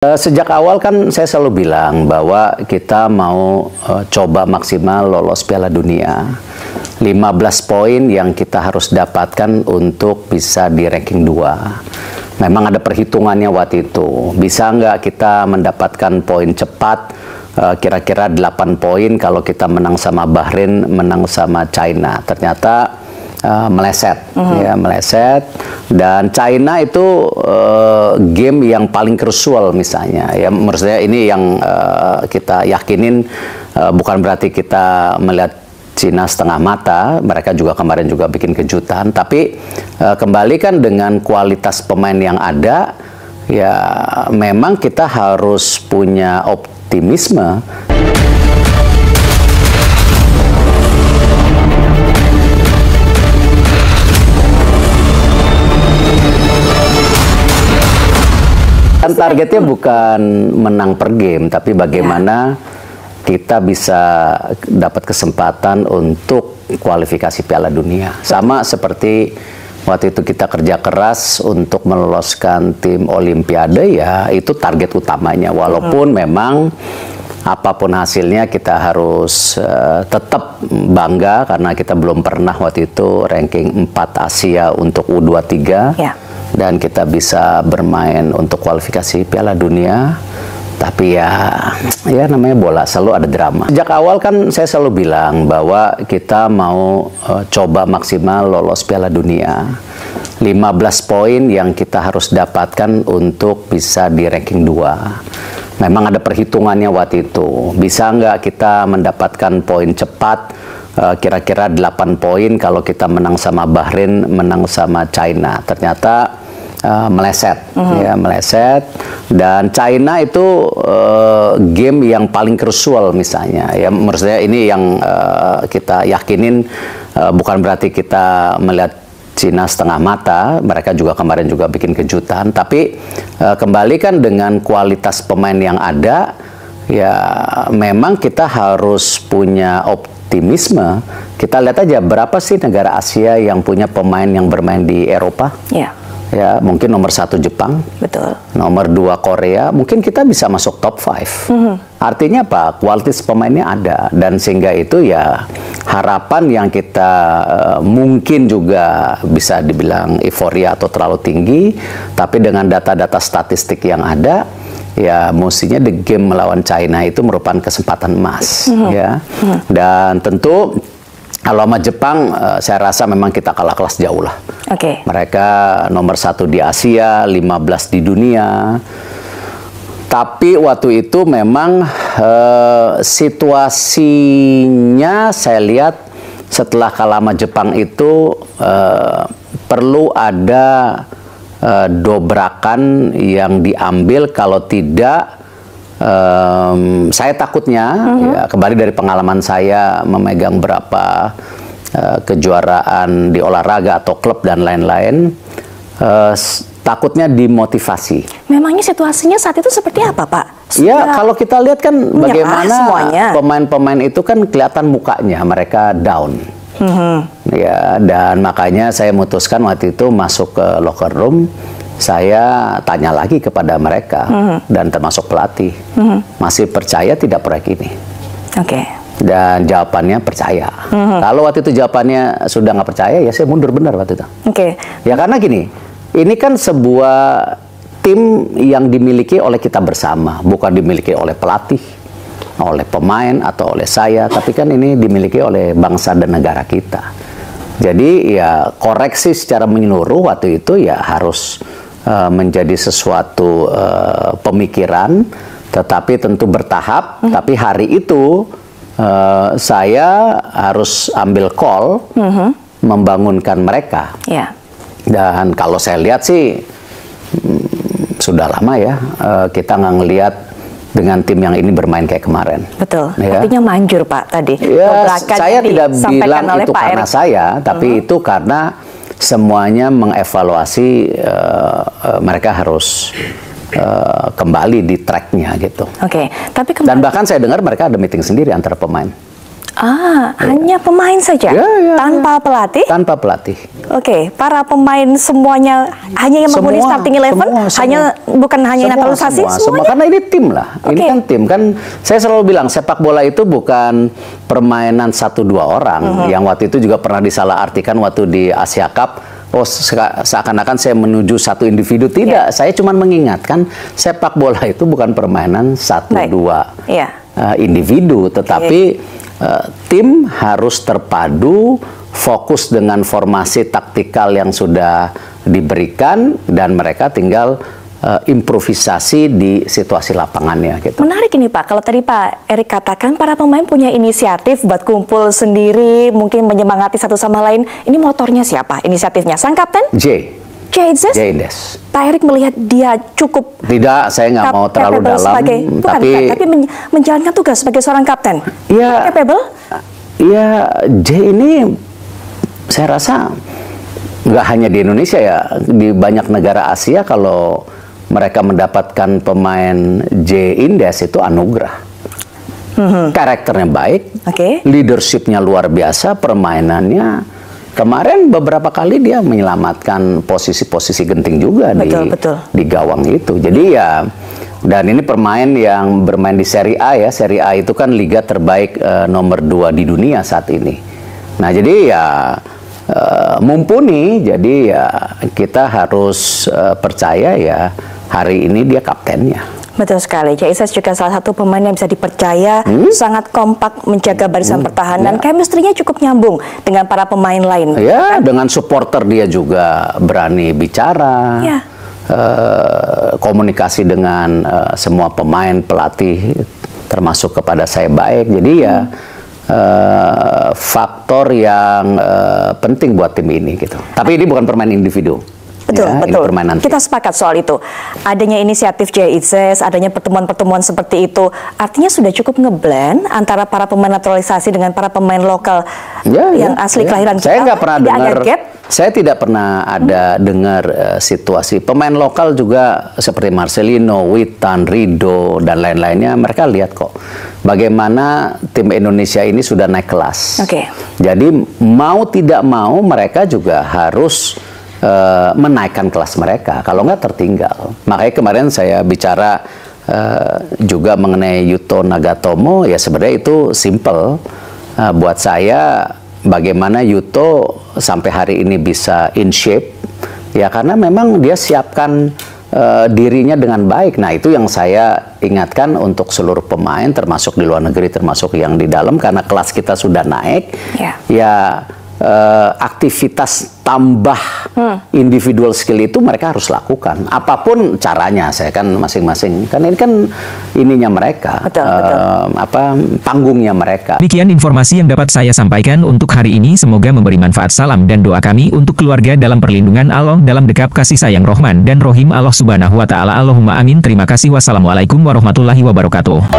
Sejak awal kan saya selalu bilang bahwa kita mau coba maksimal lolos Piala Dunia. 15 poin yang kita harus dapatkan untuk bisa di ranking 2. Memang ada perhitungannya waktu itu. Bisa nggak kita mendapatkan poin cepat, kira-kira 8 poin kalau kita menang sama Bahrain, menang sama China. Ternyata meleset, ya meleset. Dan China itu game yang paling krusial misalnya. Ya, menurut saya ini yang kita yakinin, bukan berarti kita melihat Cina setengah mata. Mereka juga kemarin juga bikin kejutan. Tapi kembali kan dengan kualitas pemain yang ada, ya memang kita harus punya optimisme. Kan targetnya bukan menang per game, tapi bagaimana kita bisa dapat kesempatan untuk kualifikasi Piala Dunia. Sama seperti waktu itu kita kerja keras untuk meloloskan tim Olimpiade, ya itu target utamanya. Walaupun memang apapun hasilnya kita harus tetap bangga karena kita belum pernah waktu itu ranking 4 Asia untuk U23. Dan kita bisa bermain untuk kualifikasi Piala Dunia. Tapi ya namanya bola, selalu ada drama. Sejak awal kan saya selalu bilang bahwa kita mau coba maksimal lolos Piala Dunia. 15 poin yang kita harus dapatkan untuk bisa di ranking 2. Memang ada perhitungannya waktu itu. Bisa nggak kita mendapatkan poin cepat, kira-kira 8 poin kalau kita menang sama Bahrain, menang sama China. Ternyata meleset, ya meleset. Dan China itu game yang paling krusial misalnya. Ya, menurut saya ini yang kita yakinin, bukan berarti kita melihat Cina setengah mata. Mereka juga kemarin juga bikin kejutan. Tapi kembali kan dengan kualitas pemain yang ada, ya memang kita harus punya optimisme. Kita lihat aja berapa sih negara Asia yang punya pemain yang bermain di Eropa. Ya, mungkin nomor 1 Jepang, betul. Nomor 2 Korea, mungkin kita bisa masuk top 5. Artinya apa? Kualitas pemainnya ada, dan sehingga itu ya harapan yang kita mungkin juga bisa dibilang euforia atau terlalu tinggi, tapi dengan data-data statistik yang ada, ya mestinya the game melawan China itu merupakan kesempatan emas, ya. Dan tentu kalau sama Jepang, saya rasa memang kita kalah kelas jauh lah. Mereka nomor 1 di Asia, 15 di dunia. Tapi waktu itu memang situasinya saya lihat setelah kalah sama Jepang itu perlu ada dobrakan yang diambil. Kalau tidak, saya takutnya, ya, kembali dari pengalaman saya memegang berapa kejuaraan di olahraga atau klub dan lain-lain, takutnya dimotivasi. Memangnya situasinya saat itu seperti apa, Pak? Ya, kalau kita lihat kan bagaimana pemain-pemain itu kan kelihatan mukanya, mereka down. Ya, dan makanya saya memutuskan waktu itu masuk ke locker room. Saya tanya lagi kepada mereka dan termasuk pelatih, masih percaya tidak proyek ini? Dan jawabannya percaya. Kalau waktu itu jawabannya sudah nggak percaya, ya saya mundur benar waktu itu. Ya karena gini, ini kan sebuah tim yang dimiliki oleh kita bersama, bukan dimiliki oleh pelatih, oleh pemain atau oleh saya, tapi kan ini dimiliki oleh bangsa dan negara kita. Jadi ya koreksi secara menyeluruh waktu itu ya harus menjadi sesuatu pemikiran, tetapi tentu bertahap. Tapi hari itu saya harus ambil call, membangunkan mereka. Dan kalau saya lihat sih sudah lama ya kita nggak ngelihat dengan tim yang ini bermain kayak kemarin. Betul. Ya. Artinya manjur, Pak, tadi. Ya, saya tidak bilang itu karena saya, tapi itu karena semuanya mengevaluasi, mereka harus kembali di tracknya gitu. Tapi dan bahkan saya dengar mereka ada meeting sendiri antara pemain. Hanya pemain saja, tanpa pelatih? Tanpa pelatih. Oke, para pemain semuanya hanya yang menghuni starting 11, bukan hanya naturalisasi semua, karena ini tim lah. Ini kan tim kan. Saya selalu bilang sepak bola itu bukan permainan 1-2 orang. Yang waktu itu juga pernah disalahartikan waktu di Asia Cup. Oh, seakan-akan saya menuju satu individu. Tidak, saya cuma mengingatkan sepak bola itu bukan permainan 1-2 individu, tetapi tim harus terpadu, fokus dengan formasi taktikal yang sudah diberikan, dan mereka tinggal improvisasi di situasi lapangannya. Gitu. Menarik ini Pak, kalau tadi Pak Erik katakan para pemain punya inisiatif buat kumpul sendiri, mungkin menyemangati satu sama lain. Ini motornya siapa? Inisiatifnya sang kapten? Jay Indes. Pak Erik melihat dia cukup. Tidak, saya nggak mau terlalu dalam. Tapi menjalankan tugas sebagai seorang kapten. Iya. Capable? Iya, Jay ini saya rasa nggak hanya di Indonesia ya, di banyak negara Asia kalau mereka mendapatkan pemain Jay Indes itu anugerah. Karakternya baik, leadershipnya luar biasa, permainannya. Kemarin beberapa kali dia menyelamatkan posisi-posisi genting juga di gawang itu. Jadi ya, dan ini pemain yang bermain di Serie A ya. Serie A itu kan liga terbaik nomor 2 di dunia saat ini. Nah, jadi ya mumpuni. Jadi ya kita harus percaya ya hari ini dia kaptennya. Betul sekali, Jay Ises juga salah satu pemain yang bisa dipercaya, sangat kompak menjaga barisan pertahanan, chemistry-nya cukup nyambung dengan para pemain lain. Ya, dengan supporter dia juga berani bicara, komunikasi dengan semua pemain, pelatih, termasuk kepada saya baik. Jadi ya faktor yang penting buat tim ini gitu. Tapi ini bukan permainan individu. Betul. Kita sepakat soal itu. Adanya inisiatif Jay Ises, adanya pertemuan-pertemuan seperti itu, artinya sudah cukup ngeblend antara para pemain naturalisasi dengan para pemain lokal yang asli kelahiran kita. Saya nggak pernah dengar. Saya tidak pernah ada dengar situasi pemain lokal juga seperti Marcelino, Witan, Rido dan lain-lainnya. Mereka lihat kok bagaimana tim Indonesia ini sudah naik kelas. Jadi mau tidak mau mereka juga harus menaikkan kelas mereka, kalau nggak tertinggal. Makanya kemarin saya bicara juga mengenai Yuto Nagatomo, ya sebenarnya itu simple buat saya. Bagaimana Yuto sampai hari ini bisa in shape, ya karena memang dia siapkan dirinya dengan baik. Nah, itu yang saya ingatkan untuk seluruh pemain, termasuk di luar negeri, termasuk yang di dalam, karena kelas kita sudah naik. Ya aktivitas tambah individual skill itu mereka harus lakukan, apapun caranya. Saya kan masing-masing, kan ini kan ininya mereka, panggungnya mereka. Demikian informasi yang dapat saya sampaikan untuk hari ini. Semoga memberi manfaat. Salam dan doa kami untuk keluarga dalam perlindungan Allah, dalam dekap kasih sayang Rahman dan Rohim Allah Subhanahu wa Ta'ala. Allahumma amin. Terima kasih. Wassalamualaikum warahmatullahi wabarakatuh.